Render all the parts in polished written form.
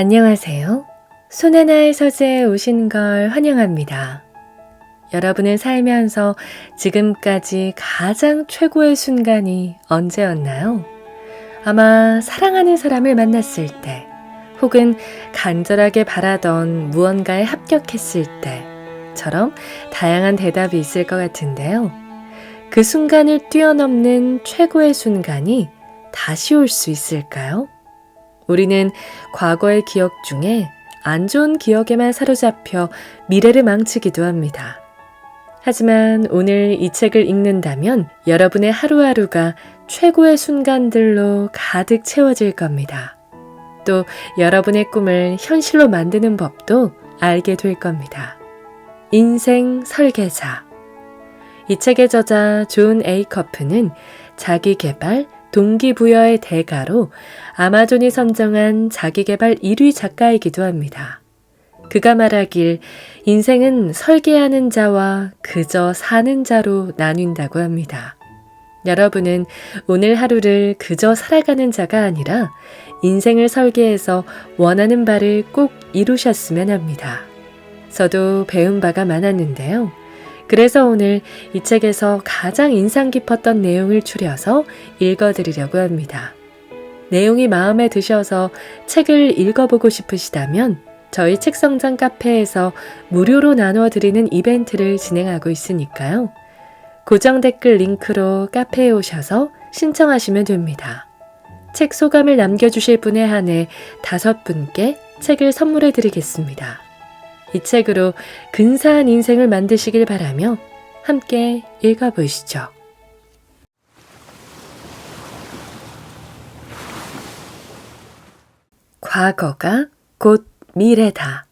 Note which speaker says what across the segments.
Speaker 1: 안녕하세요. 손하나의 서재에 오신 걸 환영합니다. 여러분은 살면서 지금까지 가장 최고의 순간이 언제였나요? 아마 사랑하는 사람을 만났을 때, 혹은 간절하게 바라던 무언가에 합격했을 때처럼 다양한 대답이 있을 것 같은데요. 그 순간을 뛰어넘는 최고의 순간이 다시 올 수 있을까요? 우리는 과거의 기억 중에 안 좋은 기억에만 사로잡혀 미래를 망치기도 합니다. 하지만 오늘 이 책을 읽는다면 여러분의 하루하루가 최고의 순간들로 가득 채워질 겁니다. 또 여러분의 꿈을 현실로 만드는 법도 알게 될 겁니다. 인생 설계자. 이 책의 저자 존 A. 커프는 자기계발, 동기부여의 대가로 아마존이 선정한 자기계발 1위 작가이기도 합니다. 그가 말하길 인생은 설계하는 자와 그저 사는 자로 나뉜다고 합니다. 여러분은 오늘 하루를 그저 살아가는 자가 아니라 인생을 설계해서 원하는 바를 꼭 이루셨으면 합니다. 저도 배운 바가 많았는데요. 그래서 오늘 이 책에서 가장 인상 깊었던 내용을 추려서 읽어드리려고 합니다. 내용이 마음에 드셔서 책을 읽어보고 싶으시다면 저희 책성장 카페에서 무료로 나눠드리는 이벤트를 진행하고 있으니까요. 고정 댓글 링크로 카페에 오셔서 신청하시면 됩니다. 책 소감을 남겨주실 분에 한해 5분께 책을 선물해 드리겠습니다. 이 책으로 근사한 인생을 만드시길 바라며 함께 읽어보시죠. 과거가 곧 미래다.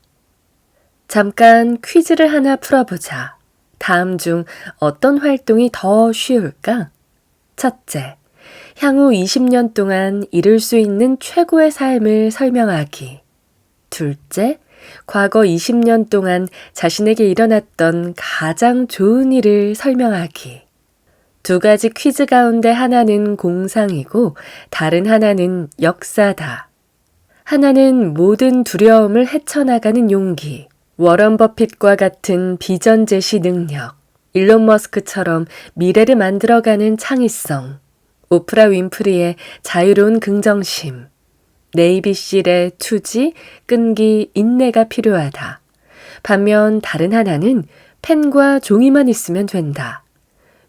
Speaker 1: 잠깐 퀴즈를 하나 풀어보자. 다음 중 어떤 활동이 더 쉬울까? 첫째, 향후 20년 동안 이룰 수 있는 최고의 삶을 설명하기. 둘째, 과거 20년 동안 자신에게 일어났던 가장 좋은 일을 설명하기. 두 가지 퀴즈 가운데 하나는 공상이고 다른 하나는 역사다. 하나는 모든 두려움을 헤쳐나가는 용기, 워런 버핏과 같은 비전 제시 능력, 일론 머스크처럼 미래를 만들어가는 창의성, 오프라 윈프리의 자유로운 긍정심, 네이비실의 투지, 끈기, 인내가 필요하다. 반면 다른 하나는 펜과 종이만 있으면 된다.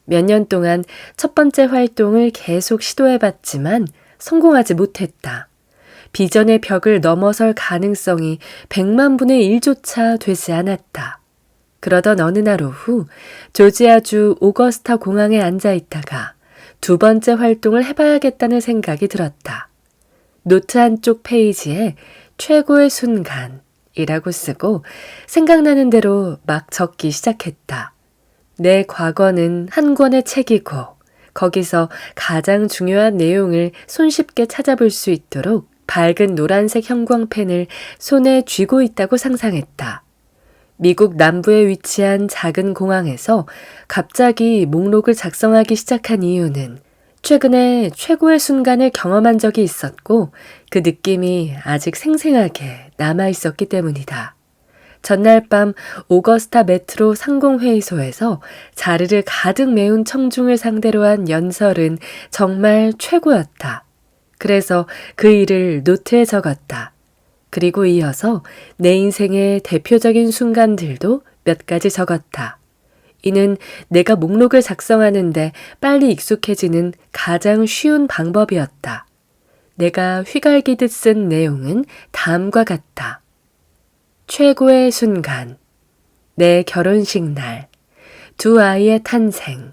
Speaker 1: 몇 년 동안 첫 번째 활동을 계속 시도해봤지만 성공하지 못했다. 비전의 벽을 넘어설 가능성이 100만 분의 1조차 되지 않았다. 그러던 어느 날 오후 조지아주 오거스타 공항에 앉아 있다가 두 번째 활동을 해봐야겠다는 생각이 들었다. 노트 한쪽 페이지에 최고의 순간이라고 쓰고 생각나는 대로 막 적기 시작했다. 내 과거는 한 권의 책이고 거기서 가장 중요한 내용을 손쉽게 찾아볼 수 있도록 밝은 노란색 형광펜을 손에 쥐고 있다고 상상했다. 미국 남부에 위치한 작은 공항에서 갑자기 목록을 작성하기 시작한 이유는 최근에 최고의 순간을 경험한 적이 있었고 그 느낌이 아직 생생하게 남아있었기 때문이다. 전날 밤 오거스타 메트로 상공회의소에서 자리를 가득 메운 청중을 상대로 한 연설은 정말 최고였다. 그래서 그 일을 노트에 적었다. 그리고 이어서 내 인생의 대표적인 순간들도 몇 가지 적었다. 이는 내가 목록을 작성하는데 빨리 익숙해지는 가장 쉬운 방법이었다. 내가 휘갈기듯 쓴 내용은 다음과 같다. 최고의 순간, 내 결혼식 날, 두 아이의 탄생,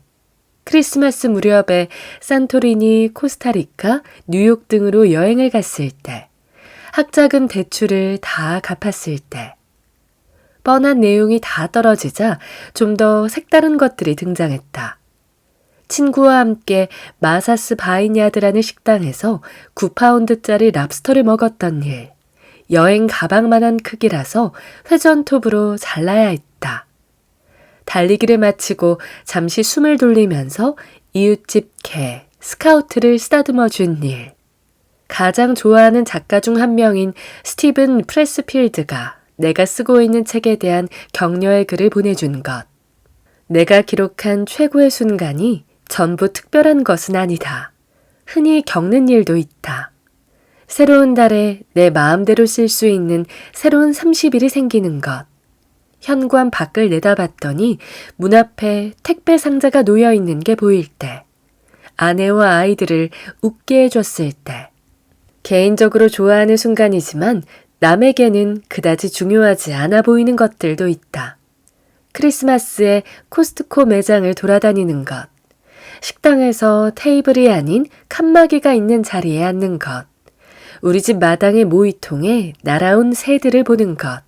Speaker 1: 크리스마스 무렵에 산토리니, 코스타리카, 뉴욕 등으로 여행을 갔을 때, 학자금 대출을 다 갚았을 때, 뻔한 내용이 다 떨어지자 좀 더 색다른 것들이 등장했다. 친구와 함께 마사스 바이냐드라는 식당에서 9파운드짜리 랍스터를 먹었던 일, 여행 가방만한 크기라서 회전톱으로 잘라야 했다. 달리기를 마치고 잠시 숨을 돌리면서 이웃집 개, 스카우트를 쓰다듬어 준 일, 가장 좋아하는 작가 중 한 명인 스티븐 프레스필드가 내가 쓰고 있는 책에 대한 격려의 글을 보내준 것. 내가 기록한 최고의 순간이 전부 특별한 것은 아니다. 흔히 겪는 일도 있다. 새로운 달에 내 마음대로 쓸 수 있는 새로운 30일이 생기는 것. 현관 밖을 내다봤더니 문 앞에 택배 상자가 놓여 있는 게 보일 때. 아내와 아이들을 웃게 해줬을 때. 개인적으로 좋아하는 순간이지만 남에게는 그다지 중요하지 않아 보이는 것들도 있다. 크리스마스에 코스트코 매장을 돌아다니는 것. 식당에서 테이블이 아닌 칸막이가 있는 자리에 앉는 것. 우리 집 마당의 모이통에 날아온 새들을 보는 것.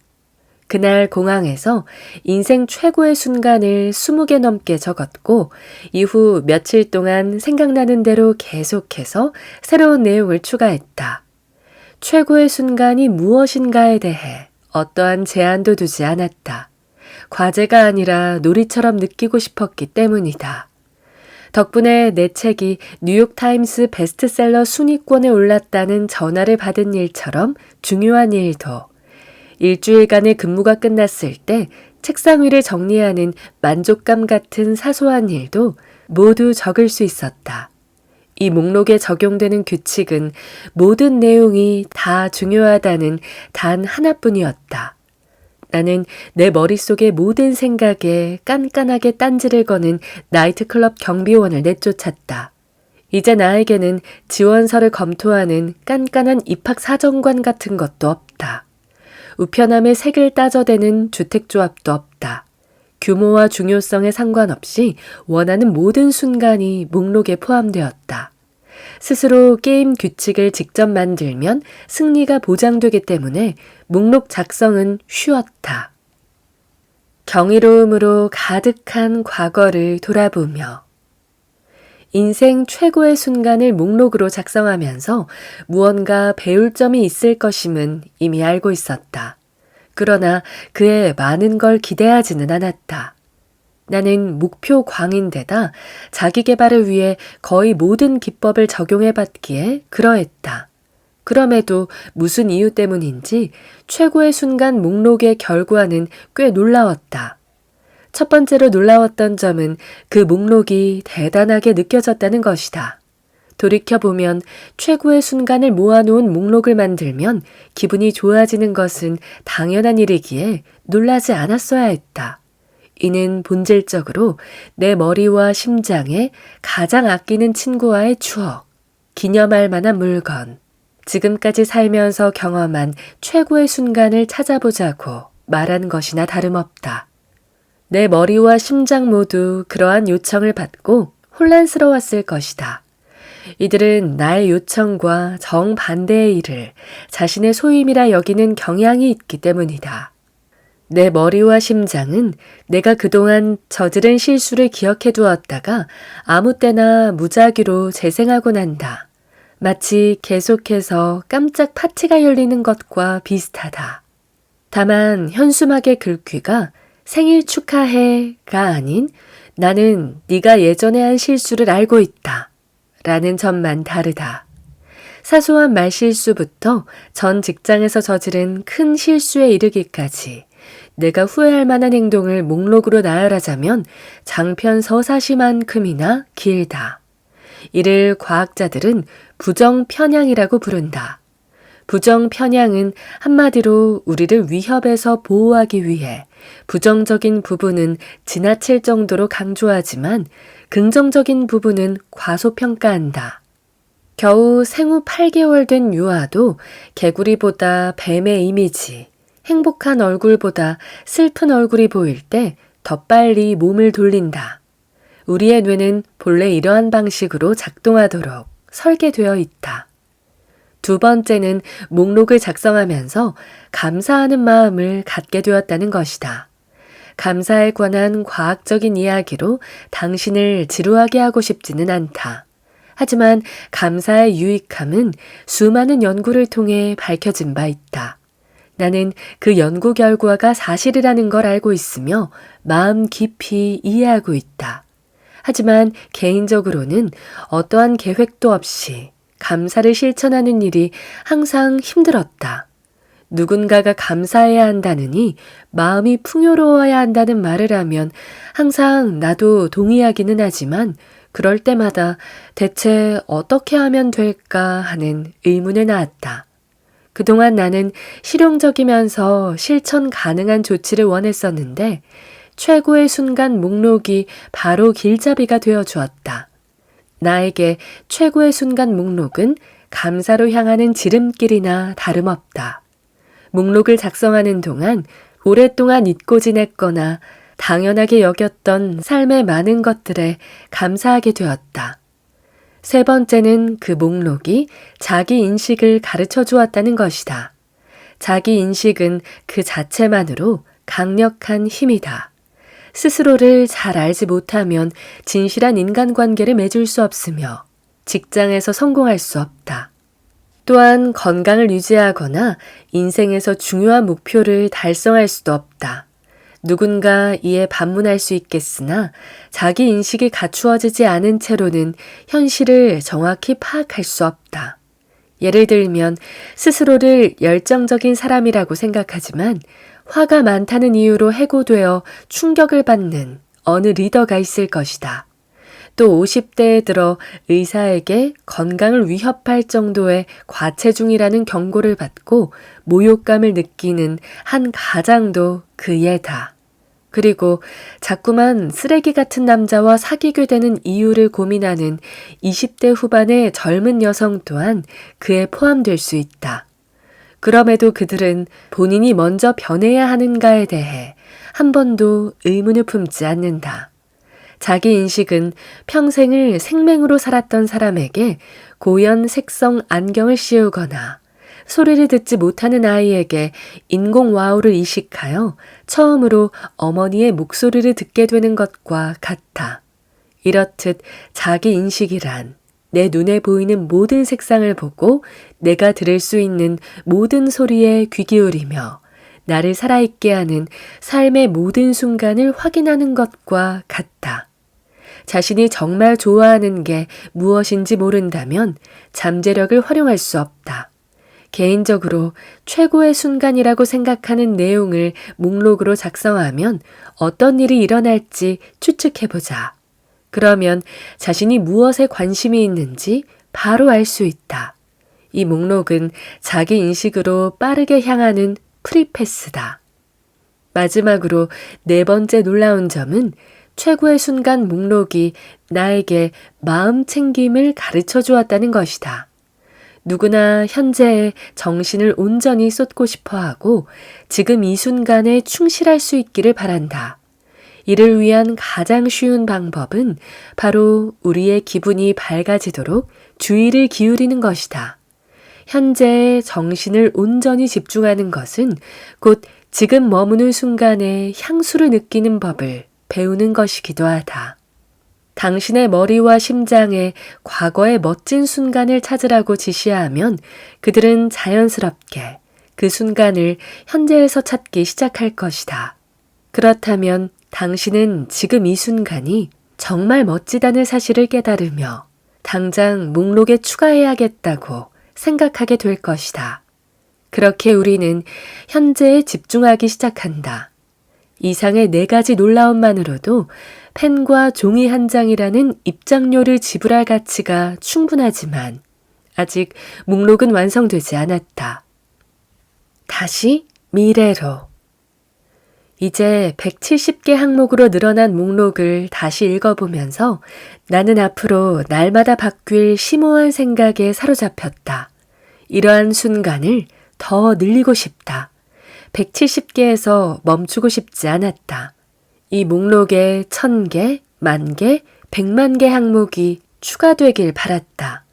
Speaker 1: 그날 공항에서 인생 최고의 순간을 20개 넘게 적었고 이후 며칠 동안 생각나는 대로 계속해서 새로운 내용을 추가했다. 최고의 순간이 무엇인가에 대해 어떠한 제한도 두지 않았다. 과제가 아니라 놀이처럼 느끼고 싶었기 때문이다. 덕분에 내 책이 뉴욕타임스 베스트셀러 순위권에 올랐다는 전화를 받은 일처럼 중요한 일도 일주일간의 근무가 끝났을 때 책상 위를 정리하는 만족감 같은 사소한 일도 모두 적을 수 있었다. 이 목록에 적용되는 규칙은 모든 내용이 다 중요하다는 단 하나뿐이었다. 나는 내 머릿속의 모든 생각에 깐깐하게 딴지를 거는 나이트클럽 경비원을 내쫓았다. 이제 나에게는 지원서를 검토하는 깐깐한 입학사정관 같은 것도 없다. 우편함의 색을 따져대는 주택조합도 없다. 규모와 중요성에 상관없이 원하는 모든 순간이 목록에 포함되었다. 스스로 게임 규칙을 직접 만들면 승리가 보장되기 때문에 목록 작성은 쉬웠다. 경이로움으로 가득한 과거를 돌아보며 인생 최고의 순간을 목록으로 작성하면서 무언가 배울 점이 있을 것임은 이미 알고 있었다. 그러나 그에 많은 걸 기대하지는 않았다. 나는 목표 광인데다 자기 개발을 위해 거의 모든 기법을 적용해봤기에 그러했다. 그럼에도 무슨 이유 때문인지 최고의 순간 목록의 결과는 꽤 놀라웠다. 첫 번째로 놀라웠던 점은 그 목록이 대단하게 느껴졌다는 것이다. 돌이켜보면 최고의 순간을 모아놓은 목록을 만들면 기분이 좋아지는 것은 당연한 일이기에 놀라지 않았어야 했다. 이는 본질적으로 내 머리와 심장에 가장 아끼는 친구와의 추억, 기념할 만한 물건, 지금까지 살면서 경험한 최고의 순간을 찾아보자고 말한 것이나 다름없다. 내 머리와 심장 모두 그러한 요청을 받고 혼란스러웠을 것이다. 이들은 나의 요청과 정반대의 일을 자신의 소임이라 여기는 경향이 있기 때문이다. 내 머리와 심장은 내가 그동안 저지른 실수를 기억해 두었다가 아무 때나 무작위로 재생하곤 한다. 마치 계속해서 깜짝 파티가 열리는 것과 비슷하다. 다만 현수막의 글귀가 생일 축하해가 아닌 나는 네가 예전에 한 실수를 알고 있다 라는 점만 다르다. 사소한 말실수부터 전 직장에서 저지른 큰 실수에 이르기까지 내가 후회할 만한 행동을 목록으로 나열하자면 장편 서사시만큼이나 길다. 이를 과학자들은 부정편향이라고 부른다. 부정편향은 한마디로 우리를 위협에서 보호하기 위해 부정적인 부분은 지나칠 정도로 강조하지만 긍정적인 부분은 과소평가한다. 겨우 생후 8개월 된 유아도 개구리보다 뱀의 이미지, 행복한 얼굴보다 슬픈 얼굴이 보일 때 더 빨리 몸을 돌린다. 우리의 뇌는 본래 이러한 방식으로 작동하도록 설계되어 있다. 두 번째는 목록을 작성하면서 감사하는 마음을 갖게 되었다는 것이다. 감사에 관한 과학적인 이야기로 당신을 지루하게 하고 싶지는 않다. 하지만 감사의 유익함은 수많은 연구를 통해 밝혀진 바 있다. 나는 그 연구 결과가 사실이라는 걸 알고 있으며 마음 깊이 이해하고 있다. 하지만 개인적으로는 어떠한 계획도 없이 감사를 실천하는 일이 항상 힘들었다. 누군가가 감사해야 한다느니 마음이 풍요로워야 한다는 말을 하면 항상 나도 동의하기는 하지만 그럴 때마다 대체 어떻게 하면 될까 하는 의문을 낳았다. 그동안 나는 실용적이면서 실천 가능한 조치를 원했었는데 최고의 순간 목록이 바로 길잡이가 되어 주었다. 나에게 최고의 순간 목록은 감사로 향하는 지름길이나 다름없다. 목록을 작성하는 동안 오랫동안 잊고 지냈거나 당연하게 여겼던 삶의 많은 것들에 감사하게 되었다. 세 번째는 그 목록이 자기 인식을 가르쳐 주었다는 것이다. 자기 인식은 그 자체만으로 강력한 힘이다. 스스로를 잘 알지 못하면 진실한 인간관계를 맺을 수 없으며 직장에서 성공할 수 없다. 또한 건강을 유지하거나 인생에서 중요한 목표를 달성할 수도 없다. 누군가 이에 반문할 수 있겠으나 자기 인식이 갖추어지지 않은 채로는 현실을 정확히 파악할 수 없다. 예를 들면 스스로를 열정적인 사람이라고 생각하지만 화가 많다는 이유로 해고되어 충격을 받는 어느 리더가 있을 것이다. 또 50대에 들어 의사에게 건강을 위협할 정도의 과체중이라는 경고를 받고 모욕감을 느끼는 한 가장도 그 예다. 그리고 자꾸만 쓰레기 같은 남자와 사귀게 되는 이유를 고민하는 20대 후반의 젊은 여성 또한 그에 포함될 수 있다. 그럼에도 그들은 본인이 먼저 변해야 하는가에 대해 한 번도 의문을 품지 않는다. 자기 인식은 평생을 생맹으로 살았던 사람에게 고연 색성 안경을 씌우거나 소리를 듣지 못하는 아이에게 인공와우를 이식하여 처음으로 어머니의 목소리를 듣게 되는 것과 같아. 이렇듯 자기 인식이란 내 눈에 보이는 모든 색상을 보고 내가 들을 수 있는 모든 소리에 귀 기울이며 나를 살아있게 하는 삶의 모든 순간을 확인하는 것과 같다. 자신이 정말 좋아하는 게 무엇인지 모른다면 잠재력을 활용할 수 없다. 개인적으로 최고의 순간이라고 생각하는 내용을 목록으로 작성하면 어떤 일이 일어날지 추측해보자. 그러면 자신이 무엇에 관심이 있는지 바로 알 수 있다. 이 목록은 자기 인식으로 빠르게 향하는 프리패스다. 마지막으로 네 번째 놀라운 점은 최고의 순간 목록이 나에게 마음 챙김을 가르쳐 주었다는 것이다. 누구나 현재에 정신을 온전히 쏟고 싶어 하고 지금 이 순간에 충실할 수 있기를 바란다. 이를 위한 가장 쉬운 방법은 바로 우리의 기분이 밝아지도록 주의를 기울이는 것이다. 현재에 정신을 온전히 집중하는 것은 곧 지금 머무는 순간에 향수를 느끼는 법을 배우는 것이기도 하다. 당신의 머리와 심장에 과거의 멋진 순간을 찾으라고 지시하면 그들은 자연스럽게 그 순간을 현재에서 찾기 시작할 것이다. 그렇다면 당신은 지금 이 순간이 정말 멋지다는 사실을 깨달으며 당장 목록에 추가해야겠다고 생각하게 될 것이다. 그렇게 우리는 현재에 집중하기 시작한다. 이상의 네 가지 놀라움만으로도 펜과 종이 한 장이라는 입장료를 지불할 가치가 충분하지만 아직 목록은 완성되지 않았다. 다시 미래로. 이제 170개 항목으로 늘어난 목록을 다시 읽어보면서 나는 앞으로 날마다 바뀔 심오한 생각에 사로잡혔다. 이러한 순간을 더 늘리고 싶다. 170개에서 멈추고 싶지 않았다. 이 목록에 1000개, 10,000개, 100만 개 항목이 추가되길 바랐다.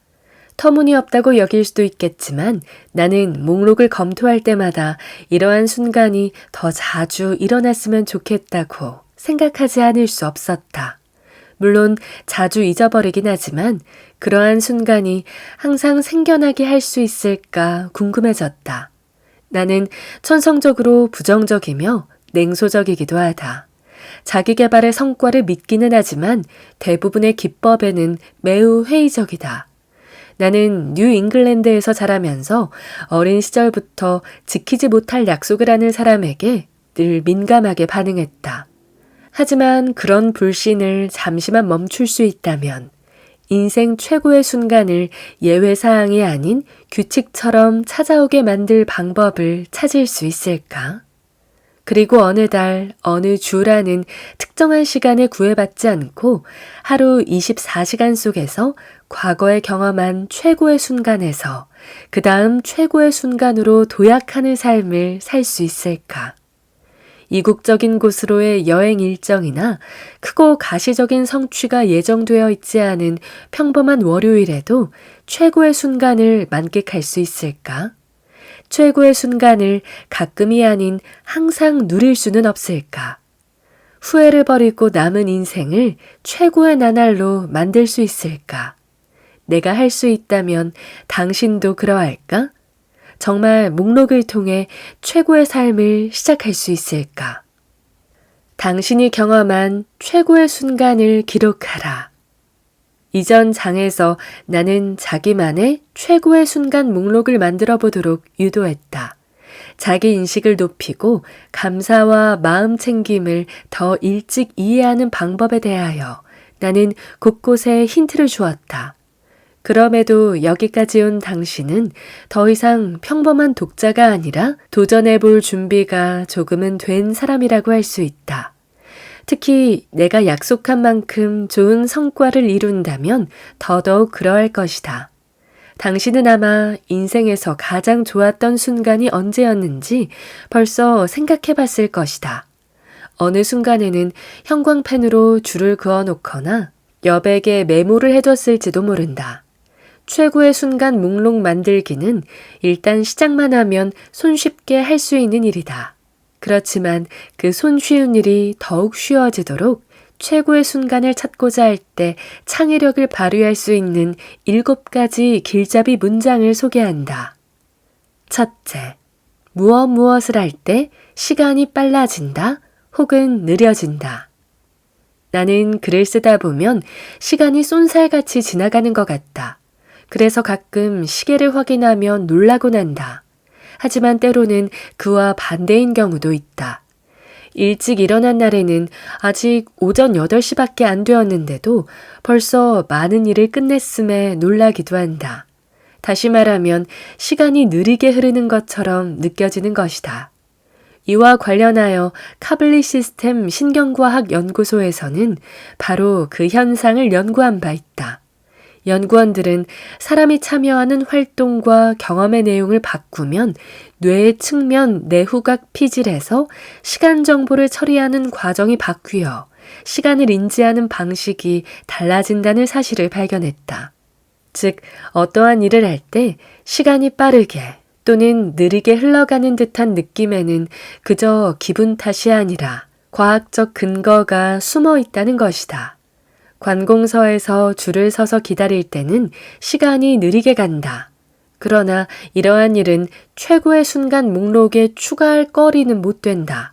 Speaker 1: 터무니없다고 여길 수도 있겠지만 나는 목록을 검토할 때마다 이러한 순간이 더 자주 일어났으면 좋겠다고 생각하지 않을 수 없었다. 물론 자주 잊어버리긴 하지만 그러한 순간이 항상 생겨나게 할 수 있을까 궁금해졌다. 나는 천성적으로 부정적이며 냉소적이기도 하다. 자기 개발의 성과를 믿기는 하지만 대부분의 기법에는 매우 회의적이다. 나는 뉴 잉글랜드에서 자라면서 어린 시절부터 지키지 못할 약속을 하는 사람에게 늘 민감하게 반응했다. 하지만 그런 불신을 잠시만 멈출 수 있다면 인생 최고의 순간을 예외사항이 아닌 규칙처럼 찾아오게 만들 방법을 찾을 수 있을까? 그리고 어느 달, 어느 주라는 특정한 시간에 구애받지 않고 하루 24시간 속에서 과거에 경험한 최고의 순간에서 그 다음 최고의 순간으로 도약하는 삶을 살 수 있을까? 이국적인 곳으로의 여행 일정이나 크고 가시적인 성취가 예정되어 있지 않은 평범한 월요일에도 최고의 순간을 만끽할 수 있을까? 최고의 순간을 가끔이 아닌 항상 누릴 수는 없을까? 후회를 버리고 남은 인생을 최고의 나날로 만들 수 있을까? 내가 할 수 있다면 당신도 그러할까? 정말 목록을 통해 최고의 삶을 시작할 수 있을까? 당신이 경험한 최고의 순간을 기록하라. 이전 장에서 나는 자기만의 최고의 순간 목록을 만들어 보도록 유도했다. 자기 인식을 높이고 감사와 마음 챙김을 더 일찍 이해하는 방법에 대하여 나는 곳곳에 힌트를 주었다. 그럼에도 여기까지 온 당신은 더 이상 평범한 독자가 아니라 도전해 볼 준비가 조금은 된 사람이라고 할 수 있다. 특히 내가 약속한 만큼 좋은 성과를 이룬다면 더더욱 그러할 것이다. 당신은 아마 인생에서 가장 좋았던 순간이 언제였는지 벌써 생각해 봤을 것이다. 어느 순간에는 형광펜으로 줄을 그어놓거나 여백에 메모를 해뒀을지도 모른다. 최고의 순간 목록 만들기는 일단 시작만 하면 손쉽게 할 수 있는 일이다. 그렇지만 그 손쉬운 일이 더욱 쉬워지도록 최고의 순간을 찾고자 할 때 창의력을 발휘할 수 있는 7가지 길잡이 문장을 소개한다. 첫째, 무엇을 할 때 시간이 빨라진다 혹은 느려진다. 나는 글을 쓰다 보면 시간이 쏜살같이 지나가는 것 같다. 그래서 가끔 시계를 확인하면 놀라곤 한다. 하지만 때로는 그와 반대인 경우도 있다. 일찍 일어난 날에는 아직 오전 8시밖에 안 되었는데도 벌써 많은 일을 끝냈음에 놀라기도 한다. 다시 말하면 시간이 느리게 흐르는 것처럼 느껴지는 것이다. 이와 관련하여 카블리 시스템 신경과학 연구소에서는 바로 그 현상을 연구한 바 있다. 연구원들은 사람이 참여하는 활동과 경험의 내용을 바꾸면 뇌의 측면 내후각 피질에서 시간 정보를 처리하는 과정이 바뀌어 시간을 인지하는 방식이 달라진다는 사실을 발견했다. 즉, 어떠한 일을 할 때 시간이 빠르게 또는 느리게 흘러가는 듯한 느낌에는 그저 기분 탓이 아니라 과학적 근거가 숨어 있다는 것이다. 관공서에서 줄을 서서 기다릴 때는 시간이 느리게 간다. 그러나 이러한 일은 최고의 순간 목록에 추가할 거리는 못 된다.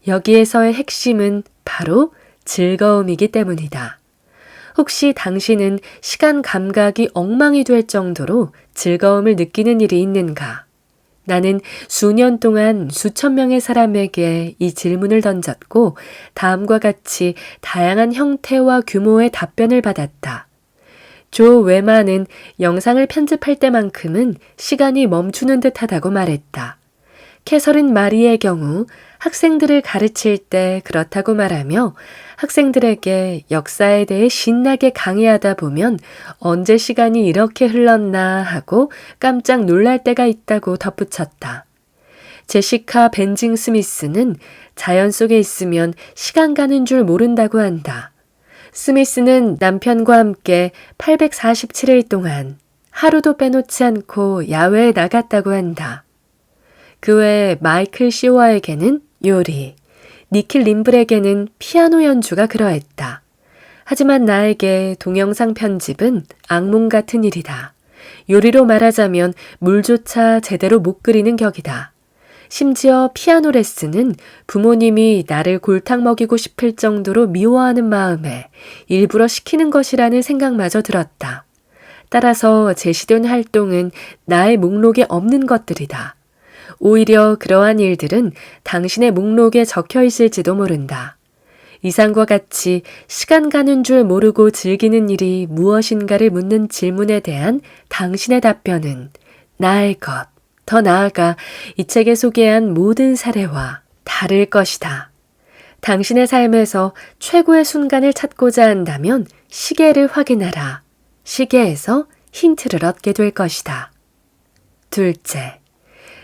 Speaker 1: 여기에서의 핵심은 바로 즐거움이기 때문이다. 혹시 당신은 시간 감각이 엉망이 될 정도로 즐거움을 느끼는 일이 있는가? 나는 수년 동안 수천 명의 사람에게 이 질문을 던졌고 다음과 같이 다양한 형태와 규모의 답변을 받았다. 조 웨만은 영상을 편집할 때만큼은 시간이 멈추는 듯하다고 말했다. 캐서린 마리의 경우 학생들을 가르칠 때 그렇다고 말하며 학생들에게 역사에 대해 신나게 강의하다 보면 언제 시간이 이렇게 흘렀나 하고 깜짝 놀랄 때가 있다고 덧붙였다. 제시카 벤징 스미스는 자연 속에 있으면 시간 가는 줄 모른다고 한다. 스미스는 남편과 함께 847일 동안 하루도 빼놓지 않고 야외에 나갔다고 한다. 그 외 마이클 시워에게는 요리, 니킬 림블에게는 피아노 연주가 그러했다. 하지만 나에게 동영상 편집은 악몽 같은 일이다. 요리로 말하자면 물조차 제대로 못 끓이는 격이다. 심지어 피아노 레슨은 부모님이 나를 골탕 먹이고 싶을 정도로 미워하는 마음에 일부러 시키는 것이라는 생각마저 들었다. 따라서 제시된 활동은 나의 목록에 없는 것들이다. 오히려 그러한 일들은 당신의 목록에 적혀 있을지도 모른다. 이상과 같이 시간 가는 줄 모르고 즐기는 일이 무엇인가를 묻는 질문에 대한 당신의 답변은 나의 것, 더 나아가 이 책에 소개한 모든 사례와 다를 것이다. 당신의 삶에서 최고의 순간을 찾고자 한다면 시계를 확인하라. 시계에서 힌트를 얻게 될 것이다. 둘째,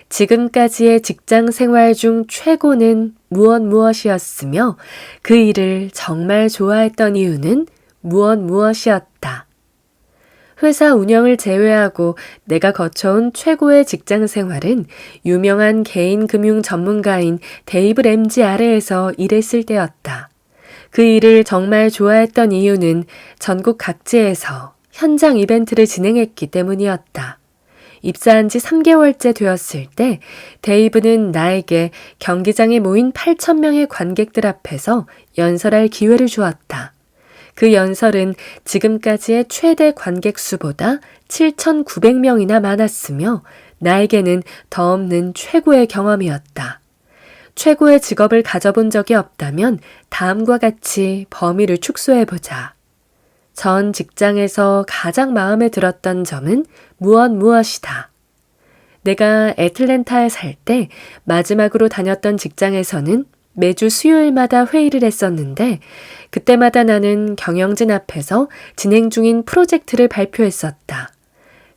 Speaker 1: 지금까지의 직장 생활 중 최고는 무엇이었으며 그 일을 정말 좋아했던 이유는 무엇이었다. 회사 운영을 제외하고 내가 거쳐온 최고의 직장 생활은 유명한 개인 금융 전문가인 데이브 램지 아래에서 일했을 때였다. 그 일을 정말 좋아했던 이유는 전국 각지에서 현장 이벤트를 진행했기 때문이었다. 입사한 지 3개월째 되었을 때 데이브는 나에게 경기장에 모인 8,000명의 관객들 앞에서 연설할 기회를 주었다. 그 연설은 지금까지의 최대 관객 수보다 7,900명이나 많았으며 나에게는 더 없는 최고의 경험이었다. 최고의 직업을 가져본 적이 없다면 다음과 같이 범위를 축소해보자. 전 직장에서 가장 마음에 들었던 점은 무엇이다. 내가 애틀랜타에 살 때 마지막으로 다녔던 직장에서는 매주 수요일마다 회의를 했었는데 그때마다 나는 경영진 앞에서 진행 중인 프로젝트를 발표했었다.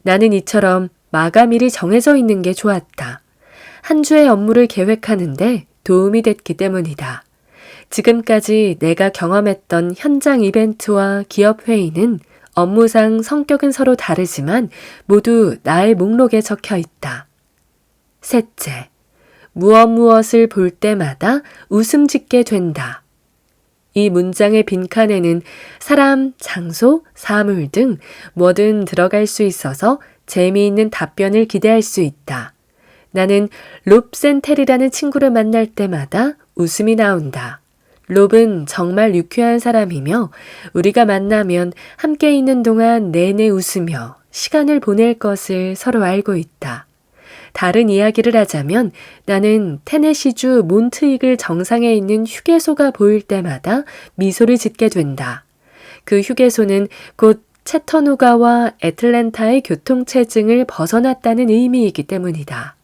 Speaker 1: 나는 이처럼 마감일이 정해져 있는 게 좋았다. 한 주의 업무를 계획하는데 도움이 됐기 때문이다. 지금까지 내가 경험했던 현장 이벤트와 기업 회의는 업무상 성격은 서로 다르지만 모두 나의 목록에 적혀 있다. 셋째, 무엇을 볼 때마다 웃음 짓게 된다. 이 문장의 빈칸에는 사람, 장소, 사물 등 뭐든 들어갈 수 있어서 재미있는 답변을 기대할 수 있다. 나는 롭 센텔이라는 친구를 만날 때마다 웃음이 나온다. 롭은 정말 유쾌한 사람이며 우리가 만나면 함께 있는 동안 내내 웃으며 시간을 보낼 것을 서로 알고 있다. 다른 이야기를 하자면 나는 테네시주 몬트이글 정상에 있는 휴게소가 보일 때마다 미소를 짓게 된다. 그 휴게소는 곧 채터누가와 애틀랜타의 교통체증을 벗어났다는 의미이기 때문이다.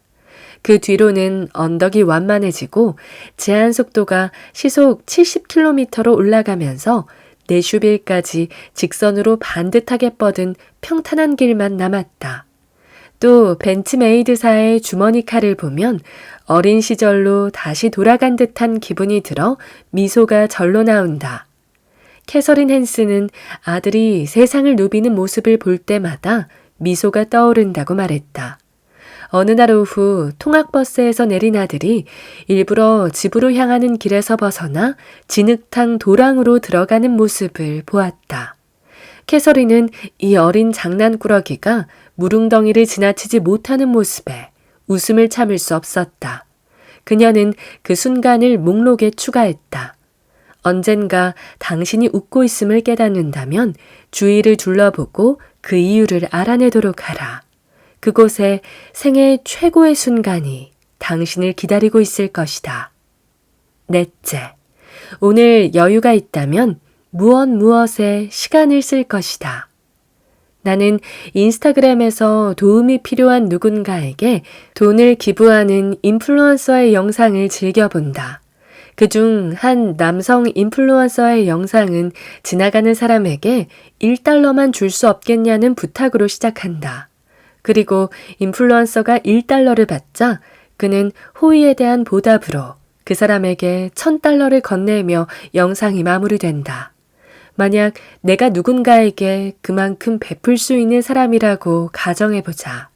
Speaker 1: 그 뒤로는 언덕이 완만해지고 제한 속도가 시속 70km로 올라가면서 내슈빌까지 직선으로 반듯하게 뻗은 평탄한 길만 남았다. 또 벤츠메이드사의 주머니카를 보면 어린 시절로 다시 돌아간 듯한 기분이 들어 미소가 절로 나온다. 캐서린 헨스는 아들이 세상을 누비는 모습을 볼 때마다 미소가 떠오른다고 말했다. 어느 날 오후 통학버스에서 내린 아들이 일부러 집으로 향하는 길에서 벗어나 진흙탕 도랑으로 들어가는 모습을 보았다. 캐서린은 이 어린 장난꾸러기가 무릉덩이를 지나치지 못하는 모습에 웃음을 참을 수 없었다. 그녀는 그 순간을 목록에 추가했다. 언젠가 당신이 웃고 있음을 깨닫는다면 주위를 둘러보고 그 이유를 알아내도록 하라. 그곳에 생애의 최고의 순간이 당신을 기다리고 있을 것이다. 넷째, 오늘 여유가 있다면 무엇에 시간을 쓸 것이다. 나는 인스타그램에서 도움이 필요한 누군가에게 돈을 기부하는 인플루언서의 영상을 즐겨본다. 그중 한 남성 인플루언서의 영상은 지나가는 사람에게 1달러만 줄 수 없겠냐는 부탁으로 시작한다. 그리고 인플루언서가 1달러를 받자 그는 호의에 대한 보답으로 그 사람에게 1,000달러를 건네며 영상이 마무리된다. 만약 내가 누군가에게 그만큼 베풀 수 있는 사람이라고 가정해보자.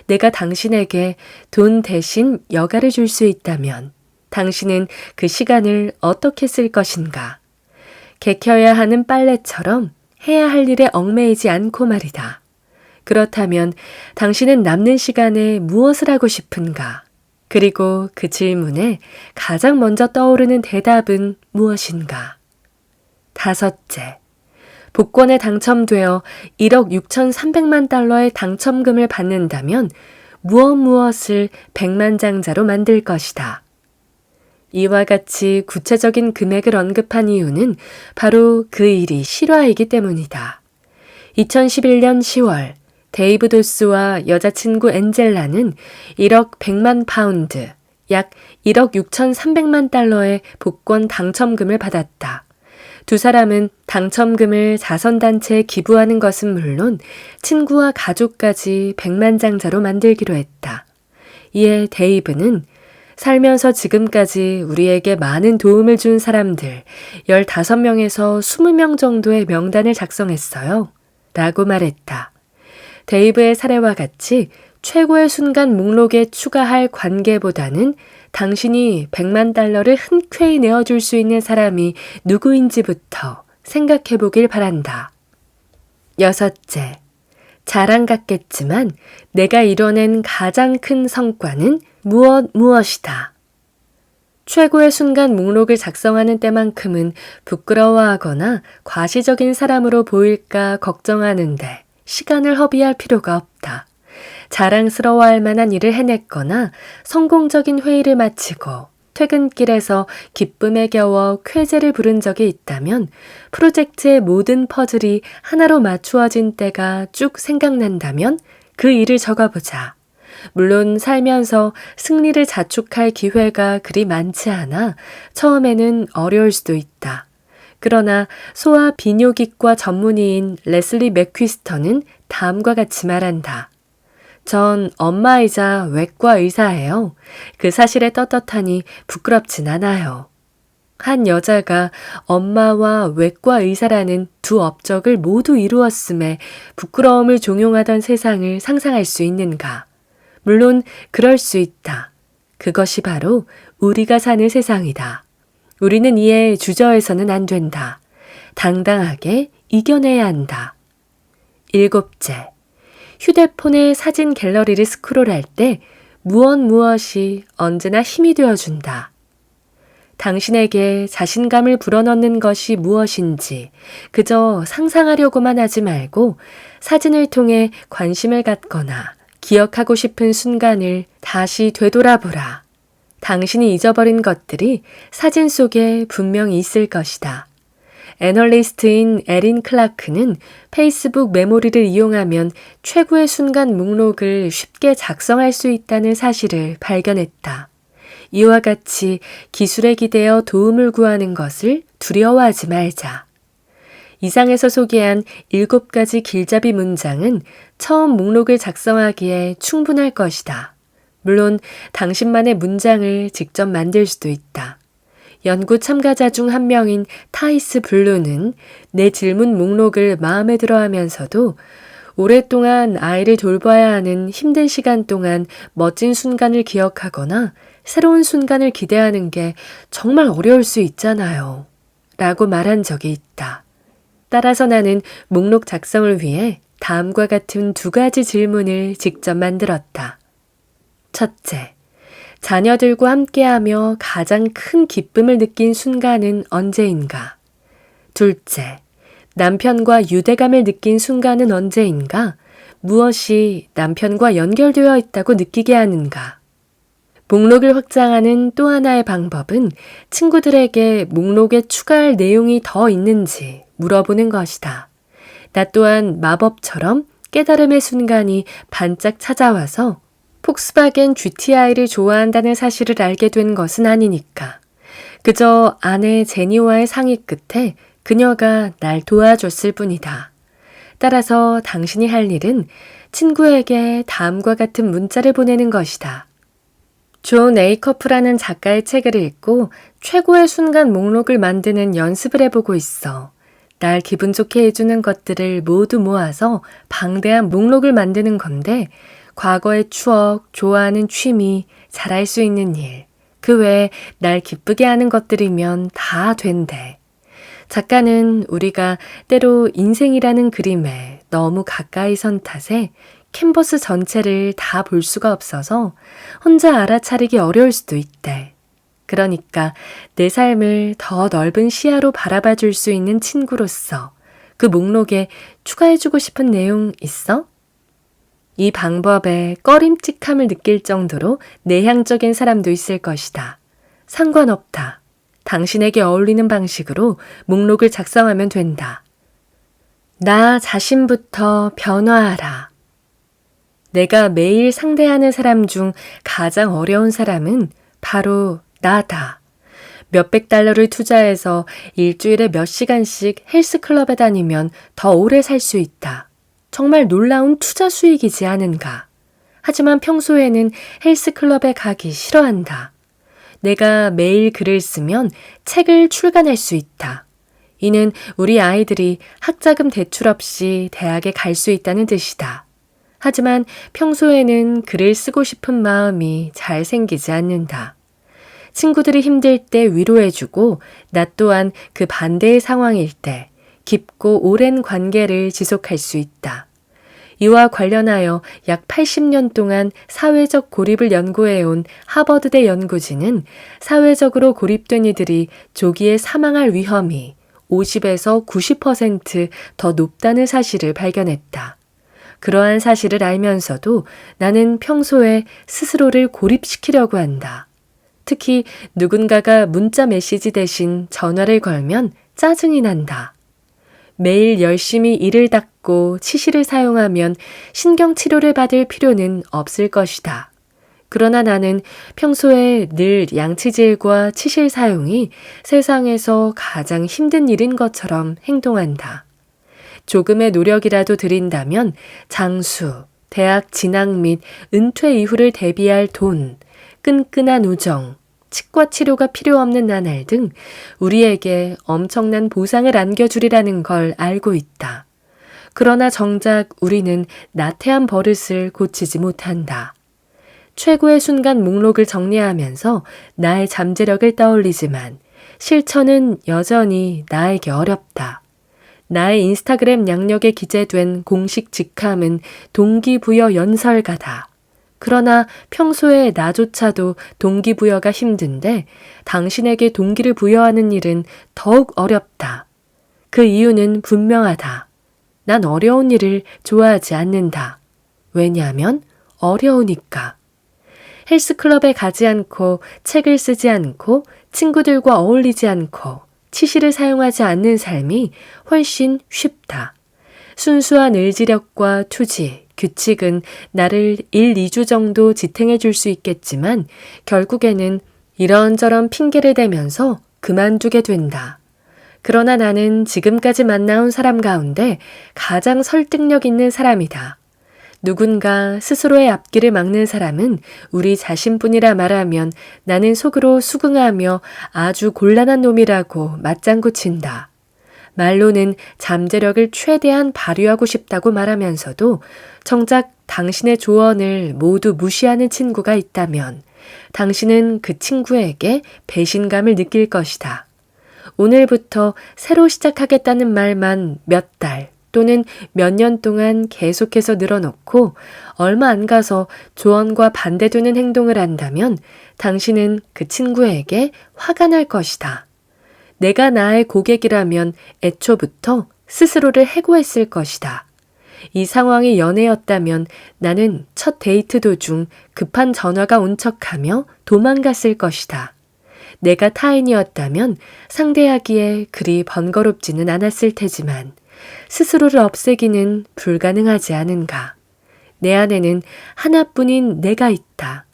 Speaker 1: 내가 당신에게 돈 대신 여가를 줄 수 있다면 당신은 그 시간을 어떻게 쓸 것인가? 개켜야 하는 빨래처럼 해야 할 일에 얽매이지 않고 말이다. 그렇다면 당신은 남는 시간에 무엇을 하고 싶은가? 그리고 그 질문에 가장 먼저 떠오르는 대답은 무엇인가? 다섯째, 복권에 당첨되어 1억 6,300만 달러의 당첨금을 받는다면 무엇을 백만장자로 만들 것이다. 이와 같이 구체적인 금액을 언급한 이유는 바로 그 일이 실화이기 때문이다. 2011년 10월 데이브 도스와 여자친구 엔젤라는 1억 100만 파운드, 약 1억 6,300만 달러의 복권 당첨금을 받았다. 두 사람은 당첨금을 자선단체에 기부하는 것은 물론 친구와 가족까지 백만장자로 만들기로 했다. 이에 데이브는 살면서 지금까지 우리에게 많은 도움을 준 사람들 15명에서 20명 정도의 명단을 작성했어요. 라고 말했다. 데이브의 사례와 같이 최고의 순간 목록에 추가할 관계보다는 당신이 100만 달러를 흔쾌히 내어줄 수 있는 사람이 누구인지부터 생각해 보길 바란다. 6째, 자랑 같겠지만 내가 이뤄낸 가장 큰 성과는 무엇이다. 최고의 순간 목록을 작성하는 때만큼은 부끄러워하거나 과시적인 사람으로 보일까 걱정하는데 시간을 허비할 필요가 없다. 자랑스러워할 만한 일을 해냈거나 성공적인 회의를 마치고 퇴근길에서 기쁨에 겨워 쾌재를 부른 적이 있다면 프로젝트의 모든 퍼즐이 하나로 맞추어진 때가 쭉 생각난다면 그 일을 적어보자. 물론 살면서 승리를 자축할 기회가 그리 많지 않아 처음에는 어려울 수도 있다. 그러나 소아 비뇨기과 전문의인 레슬리 맥퀴스터는 다음과 같이 말한다. 전 엄마이자 외과 의사예요. 그 사실에 떳떳하니 부끄럽진 않아요. 한 여자가 엄마와 외과 의사라는 두 업적을 모두 이루었음에 부끄러움을 종용하던 세상을 상상할 수 있는가? 물론 그럴 수 있다. 그것이 바로 우리가 사는 세상이다. 우리는 이에 주저해서는 안 된다. 당당하게 이겨내야 한다. 7째, 휴대폰의 사진 갤러리를 스크롤할 때 무엇이 언제나 힘이 되어준다. 당신에게 자신감을 불어넣는 것이 무엇인지 그저 상상하려고만 하지 말고 사진을 통해 관심을 갖거나 기억하고 싶은 순간을 다시 되돌아보라. 당신이 잊어버린 것들이 사진 속에 분명히 있을 것이다. 애널리스트인 에린 클라크는 페이스북 메모리를 이용하면 최고의 순간 목록을 쉽게 작성할 수 있다는 사실을 발견했다. 이와 같이 기술에 기대어 도움을 구하는 것을 두려워하지 말자. 이상에서 소개한 7가지 길잡이 문장은 처음 목록을 작성하기에 충분할 것이다. 물론 당신만의 문장을 직접 만들 수도 있다. 연구 참가자 중 한 명인 타이스 블루는 내 질문 목록을 마음에 들어 하면서도 오랫동안 아이를 돌봐야 하는 힘든 시간 동안 멋진 순간을 기억하거나 새로운 순간을 기대하는 게 정말 어려울 수 있잖아요. 라고 말한 적이 있다. 따라서 나는 목록 작성을 위해 다음과 같은 2가지 질문을 직접 만들었다. 첫째, 자녀들과 함께하며 가장 큰 기쁨을 느낀 순간은 언제인가? 둘째, 남편과 유대감을 느낀 순간은 언제인가? 무엇이 남편과 연결되어 있다고 느끼게 하는가? 목록을 확장하는 또 하나의 방법은 친구들에게 목록에 추가할 내용이 더 있는지 물어보는 것이다. 나 또한 마법처럼 깨달음의 순간이 반짝 찾아와서 폭스바겐 GTI를 좋아한다는 사실을 알게 된 것은 아니니까. 그저 아내 제니와의 상의 끝에 그녀가 날 도와줬을 뿐이다. 따라서 당신이 할 일은 친구에게 다음과 같은 문자를 보내는 것이다. 존 에이커프라는 작가의 책을 읽고 최고의 순간 목록을 만드는 연습을 해보고 있어. 날 기분 좋게 해주는 것들을 모두 모아서 방대한 목록을 만드는 건데 과거의 추억, 좋아하는 취미, 잘할 수 있는 일, 그 외에 날 기쁘게 하는 것들이면 다 된대. 작가는 우리가 때로 인생이라는 그림에 너무 가까이 선 탓에 캔버스 전체를 다 볼 수가 없어서 혼자 알아차리기 어려울 수도 있대. 그러니까 내 삶을 더 넓은 시야로 바라봐 줄 수 있는 친구로서 그 목록에 추가해주고 싶은 내용 있어? 이 방법에 꺼림칙함을 느낄 정도로 내향적인 사람도 있을 것이다. 상관없다. 당신에게 어울리는 방식으로 목록을 작성하면 된다. 나 자신부터 변화하라. 내가 매일 상대하는 사람 중 가장 어려운 사람은 바로 나다. 몇백 달러를 투자해서 일주일에 몇 시간씩 헬스클럽에 다니면 더 오래 살 수 있다. 정말 놀라운 투자 수익이지 않은가. 하지만 평소에는 헬스클럽에 가기 싫어한다. 내가 매일 글을 쓰면 책을 출간할 수 있다. 이는 우리 아이들이 학자금 대출 없이 대학에 갈 수 있다는 뜻이다. 하지만 평소에는 글을 쓰고 싶은 마음이 잘 생기지 않는다. 친구들이 힘들 때 위로해주고 나 또한 그 반대의 상황일 때 깊고 오랜 관계를 지속할 수 있다. 이와 관련하여 약 80년 동안 사회적 고립을 연구해온 하버드대 연구진은 사회적으로 고립된 이들이 조기에 사망할 위험이 50에서 90% 더 높다는 사실을 발견했다. 그러한 사실을 알면서도 나는 평소에 스스로를 고립시키려고 한다. 특히 누군가가 문자 메시지 대신 전화를 걸면 짜증이 난다. 매일 열심히 이를 닦고 치실을 사용하면 신경치료를 받을 필요는 없을 것이다. 그러나 나는 평소에 늘 양치질과 치실 사용이 세상에서 가장 힘든 일인 것처럼 행동한다. 조금의 노력이라도 들인다면 장수, 대학 진학 및 은퇴 이후를 대비할 돈, 끈끈한 우정, 치과 치료가 필요 없는 나날 등 우리에게 엄청난 보상을 안겨주리라는 걸 알고 있다. 그러나 정작 우리는 나태한 버릇을 고치지 못한다. 최고의 순간 목록을 정리하면서 나의 잠재력을 떠올리지만 실천은 여전히 나에게 어렵다. 나의 인스타그램 양력에 기재된 공식 직함은 동기부여 연설가다. 그러나 평소에 나조차도 동기부여가 힘든데 당신에게 동기를 부여하는 일은 더욱 어렵다. 그 이유는 분명하다. 난 어려운 일을 좋아하지 않는다. 왜냐하면 어려우니까. 헬스클럽에 가지 않고 책을 쓰지 않고 친구들과 어울리지 않고 치실을 사용하지 않는 삶이 훨씬 쉽다. 순수한 의지력과 투지, 규칙은 나를 1, 2주 정도 지탱해 줄 수 있겠지만 결국에는 이런저런 핑계를 대면서 그만두게 된다. 그러나 나는 지금까지 만나온 사람 가운데 가장 설득력 있는 사람이다. 누군가 스스로의 앞길을 막는 사람은 우리 자신뿐이라 말하면 나는 속으로 수긍하며 아주 곤란한 놈이라고 맞장구 친다. 말로는 잠재력을 최대한 발휘하고 싶다고 말하면서도 정작 당신의 조언을 모두 무시하는 친구가 있다면 당신은 그 친구에게 배신감을 느낄 것이다. 오늘부터 새로 시작하겠다는 말만 몇 달 또는 몇 년 동안 계속해서 늘어놓고 얼마 안 가서 조언과 반대되는 행동을 한다면 당신은 그 친구에게 화가 날 것이다. 내가 나의 고객이라면 애초부터 스스로를 해고했을 것이다. 이 상황이 연애였다면 나는 첫 데이트 도중 급한 전화가 온 척하며 도망갔을 것이다. 내가 타인이었다면 상대하기에 그리 번거롭지는 않았을 테지만 스스로를 없애기는 불가능하지 않은가. 내 안에는 하나뿐인 내가 있다.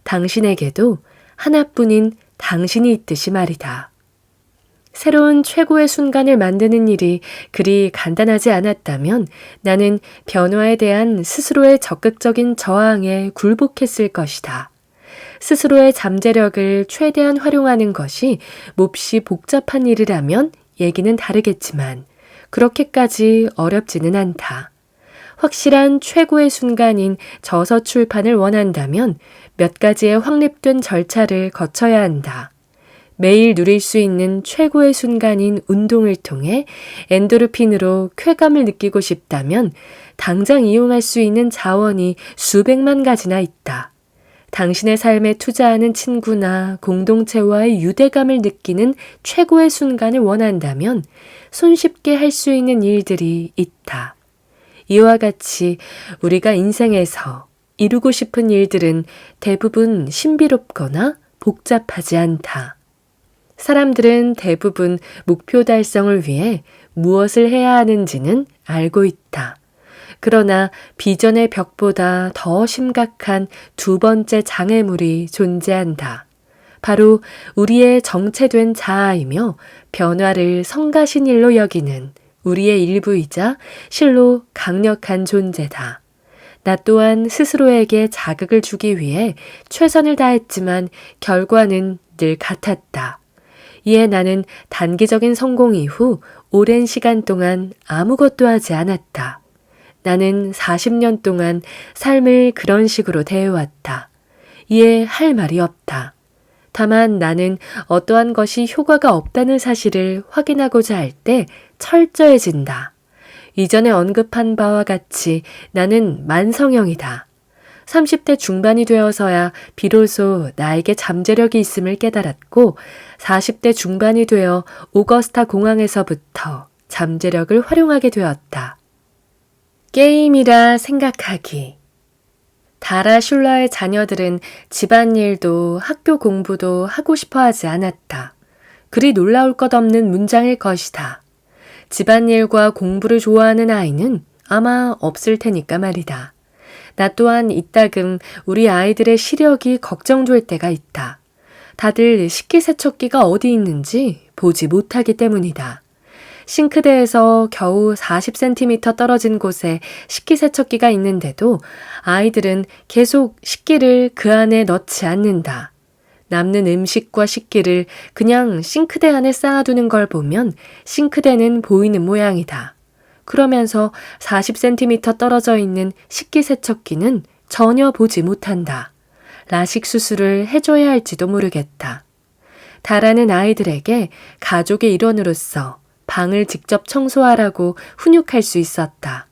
Speaker 1: 당신에게도 하나뿐인 당신이 있듯이 말이다. 새로운 최고의 순간을 만드는 일이 그리 간단하지 않았다면 나는 변화에 대한 스스로의 적극적인 저항에 굴복했을 것이다. 스스로의 잠재력을 최대한 활용하는 것이 몹시 복잡한 일이라면 얘기는 다르겠지만 그렇게까지 어렵지는 않다. 확실한 최고의 순간인 저서 출판을 원한다면 몇 가지의 확립된 절차를 거쳐야 한다. 매일 누릴 수 있는 최고의 순간인 운동을 통해 엔도르핀으로 쾌감을 느끼고 싶다면 당장 이용할 수 있는 자원이 수백만 가지나 있다. 당신의 삶에 투자하는 친구나 공동체와의 유대감을 느끼는 최고의 순간을 원한다면 손쉽게 할 수 있는 일들이 있다. 이와 같이 우리가 인생에서 이루고 싶은 일들은 대부분 신비롭거나 복잡하지 않다. 사람들은 대부분 목표 달성을 위해 무엇을 해야 하는지는 알고 있다. 그러나 비전의 벽보다 더 심각한 두 번째 장애물이 존재한다. 바로 우리의 정체된 자아이며 변화를 성가신 일로 여기는 우리의 일부이자 실로 강력한 존재다. 나 또한 스스로에게 자극을 주기 위해 최선을 다했지만 결과는 늘 같았다. 이에 나는 단기적인 성공 이후 오랜 시간 동안 아무것도 하지 않았다. 나는 40년 동안 삶을 그런 식으로 대해왔다. 이에 할 말이 없다. 다만 나는 어떠한 것이 효과가 없다는 사실을 확인하고자 할 때 철저해진다. 이전에 언급한 바와 같이 나는 만성형이다. 30대 중반이 되어서야 비로소 나에게 잠재력이 있음을 깨달았고 40대 중반이 되어 오거스타 공항에서부터 잠재력을 활용하게 되었다. 게임이라 생각하기. 다라 슐러의 자녀들은 집안일도 학교 공부도 하고 싶어 하지 않았다. 그리 놀라울 것 없는 문장일 것이다. 집안일과 공부를 좋아하는 아이는 아마 없을 테니까 말이다. 나 또한 이따금 우리 아이들의 시력이 걱정될 때가 있다. 다들 식기세척기가 어디 있는지 보지 못하기 때문이다. 싱크대에서 겨우 40cm 떨어진 곳에 식기세척기가 있는데도 아이들은 계속 식기를 그 안에 넣지 않는다. 남는 음식과 식기를 그냥 싱크대 안에 쌓아두는 걸 보면 싱크대는 보이는 모양이다. 그러면서 40cm 떨어져 있는 식기세척기는 전혀 보지 못한다. 라식 수술을 해줘야 할지도 모르겠다. 다라는 아이들에게 가족의 일원으로서 방을 직접 청소하라고 훈육할 수 있었다.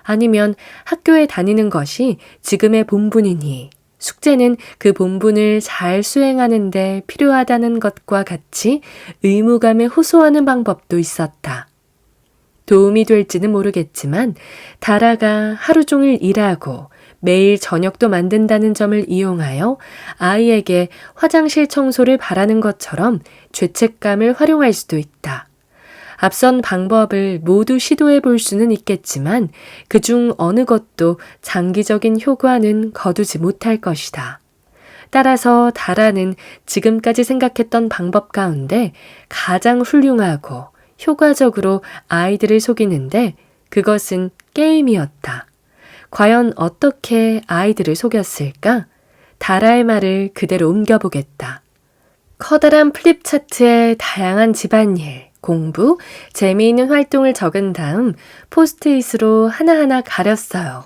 Speaker 1: 아니면 학교에 다니는 것이 지금의 본분이니 숙제는 그 본분을 잘 수행하는 데 필요하다는 것과 같이 의무감에 호소하는 방법도 있었다. 도움이 될지는 모르겠지만 다라가 하루 종일 일하고 매일 저녁도 만든다는 점을 이용하여 아이에게 화장실 청소를 바라는 것처럼 죄책감을 활용할 수도 있다. 앞선 방법을 모두 시도해 볼 수는 있겠지만 그중 어느 것도 장기적인 효과는 거두지 못할 것이다. 따라서 다라는 지금까지 생각했던 방법 가운데 가장 훌륭하고 효과적으로 아이들을 속이는데 그것은 게임이었다. 과연 어떻게 아이들을 속였을까? 다라의 말을 그대로 옮겨보겠다. 커다란 플립 차트에 다양한 집안일, 공부, 재미있는 활동을 적은 다음 포스트잇으로 하나하나 가렸어요.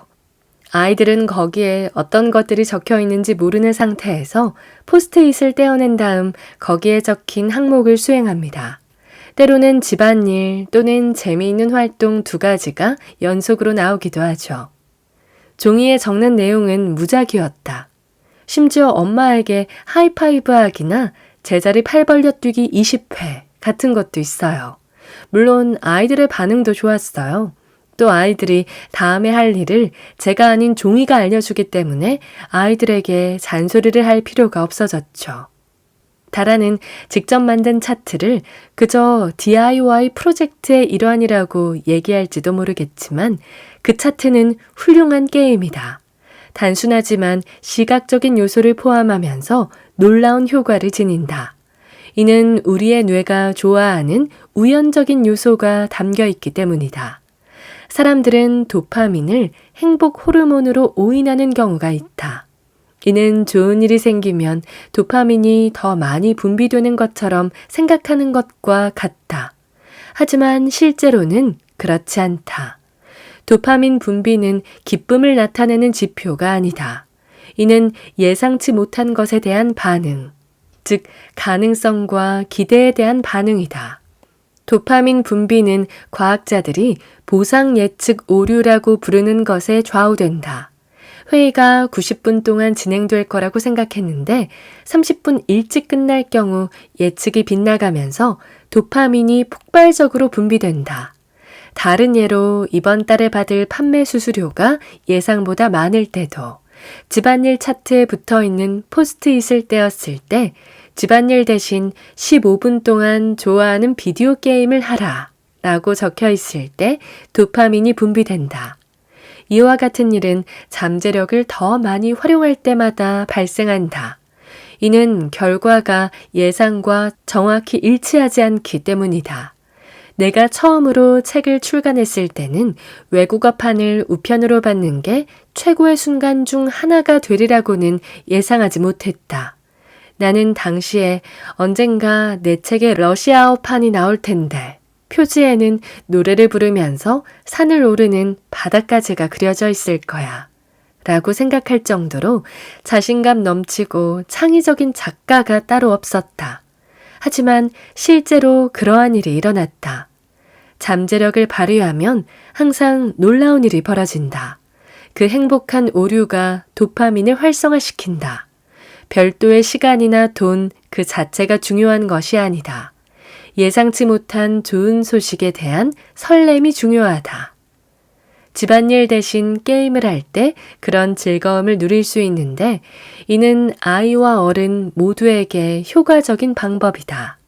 Speaker 1: 아이들은 거기에 어떤 것들이 적혀 있는지 모르는 상태에서 포스트잇을 떼어낸 다음 거기에 적힌 항목을 수행합니다. 때로는 집안일 또는 재미있는 활동 두 가지가 연속으로 나오기도 하죠. 종이에 적는 내용은 무작위였다. 심지어 엄마에게 하이파이브 하기나 제자리 팔 벌려 뛰기 20회 같은 것도 있어요. 물론 아이들의 반응도 좋았어요. 또 아이들이 다음에 할 일을 제가 아닌 종이가 알려주기 때문에 아이들에게 잔소리를 할 필요가 없어졌죠. 다라는 직접 만든 차트를 그저 DIY 프로젝트의 일환이라고 얘기할지도 모르겠지만 그 차트는 훌륭한 게임이다. 단순하지만 시각적인 요소를 포함하면서 놀라운 효과를 지닌다. 이는 우리의 뇌가 좋아하는 우연적인 요소가 담겨 있기 때문이다. 사람들은 도파민을 행복 호르몬으로 오인하는 경우가 있다. 이는 좋은 일이 생기면 도파민이 더 많이 분비되는 것처럼 생각하는 것과 같다. 하지만 실제로는 그렇지 않다. 도파민 분비는 기쁨을 나타내는 지표가 아니다. 이는 예상치 못한 것에 대한 반응, 즉 가능성과 기대에 대한 반응이다. 도파민 분비는 과학자들이 보상 예측 오류라고 부르는 것에 좌우된다. 회의가 90분 동안 진행될 거라고 생각했는데 30분 일찍 끝날 경우 예측이 빗나가면서 도파민이 폭발적으로 분비된다. 다른 예로 이번 달에 받을 판매 수수료가 예상보다 많을 때도 집안일 차트에 붙어있는 포스트잇을 떼었을 때 집안일 대신 15분 동안 좋아하는 비디오 게임을 하라 라고 적혀 있을 때 도파민이 분비된다. 이와 같은 일은 잠재력을 더 많이 활용할 때마다 발생한다. 이는 결과가 예상과 정확히 일치하지 않기 때문이다. 내가 처음으로 책을 출간했을 때는 외국어판을 우편으로 받는 게 최고의 순간 중 하나가 되리라고는 예상하지 못했다. 나는 당시에 언젠가 내 책의 러시아어판이 나올 텐데 표지에는 노래를 부르면서 산을 오르는 바닷가재가 그려져 있을 거야 라고 생각할 정도로 자신감 넘치고 창의적인 작가가 따로 없었다. 하지만 실제로 그러한 일이 일어났다. 잠재력을 발휘하면 항상 놀라운 일이 벌어진다. 그 행복한 오류가 도파민을 활성화시킨다. 별도의 시간이나 돈 그 자체가 중요한 것이 아니다. 예상치 못한 좋은 소식에 대한 설렘이 중요하다. 집안일 대신 게임을 할 때 그런 즐거움을 누릴 수 있는데 이는 아이와 어른 모두에게 효과적인 방법이다.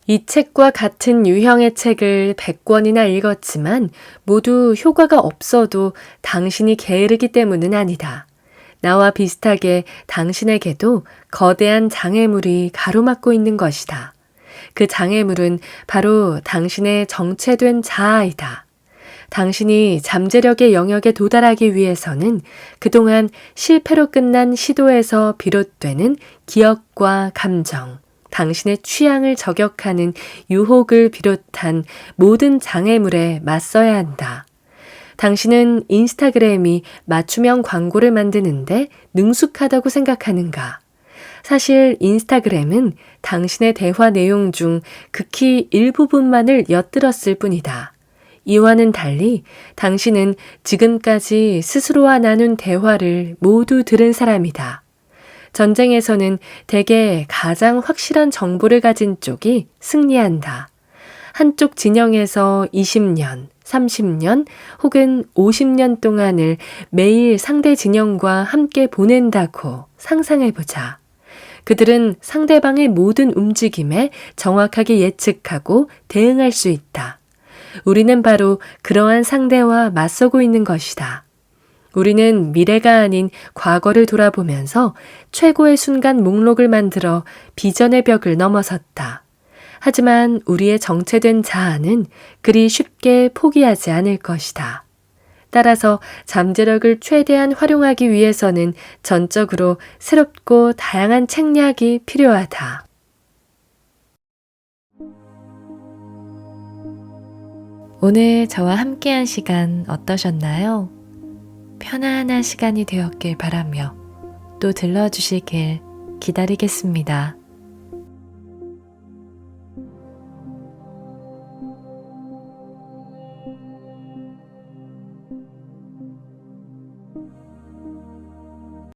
Speaker 1: 이 책과 같은 유형의 책을 100권이나 읽었지만 모두 효과가 없어도 당신이 게으르기 때문은 아니다. 나와 비슷하게 당신에게도 거대한 장애물이 가로막고 있는 것이다. 그 장애물은 바로 당신의 정체된 자아이다. 당신이 잠재력의 영역에 도달하기 위해서는 그동안 실패로 끝난 시도에서 비롯되는 기억과 감정, 당신의 취향을 저격하는 유혹을 비롯한 모든 장애물에 맞서야 한다. 당신은 인스타그램이 맞춤형 광고를 만드는데 능숙하다고 생각하는가? 사실 인스타그램은 당신의 대화 내용 중 극히 일부분만을 엿들었을 뿐이다. 이와는 달리 당신은 지금까지 스스로와 나눈 대화를 모두 들은 사람이다. 전쟁에서는 대개 가장 확실한 정보를 가진 쪽이 승리한다. 한쪽 진영에서 20년, 30년 혹은 50년 동안을 매일 상대 진영과 함께 보낸다고 상상해보자. 그들은 상대방의 모든 움직임에 정확하게 예측하고 대응할 수 있다. 우리는 바로 그러한 상대와 맞서고 있는 것이다. 우리는 미래가 아닌 과거를 돌아보면서 최고의 순간 목록을 만들어 비전의 벽을 넘어섰다. 하지만 우리의 정체된 자아는 그리 쉽게 포기하지 않을 것이다. 따라서 잠재력을 최대한 활용하기 위해서는 전적으로 새롭고 다양한 책략이 필요하다. 오늘 저와 함께한 시간 어떠셨나요? 편안한 시간이 되었길 바라며 또 들러주시길 기다리겠습니다.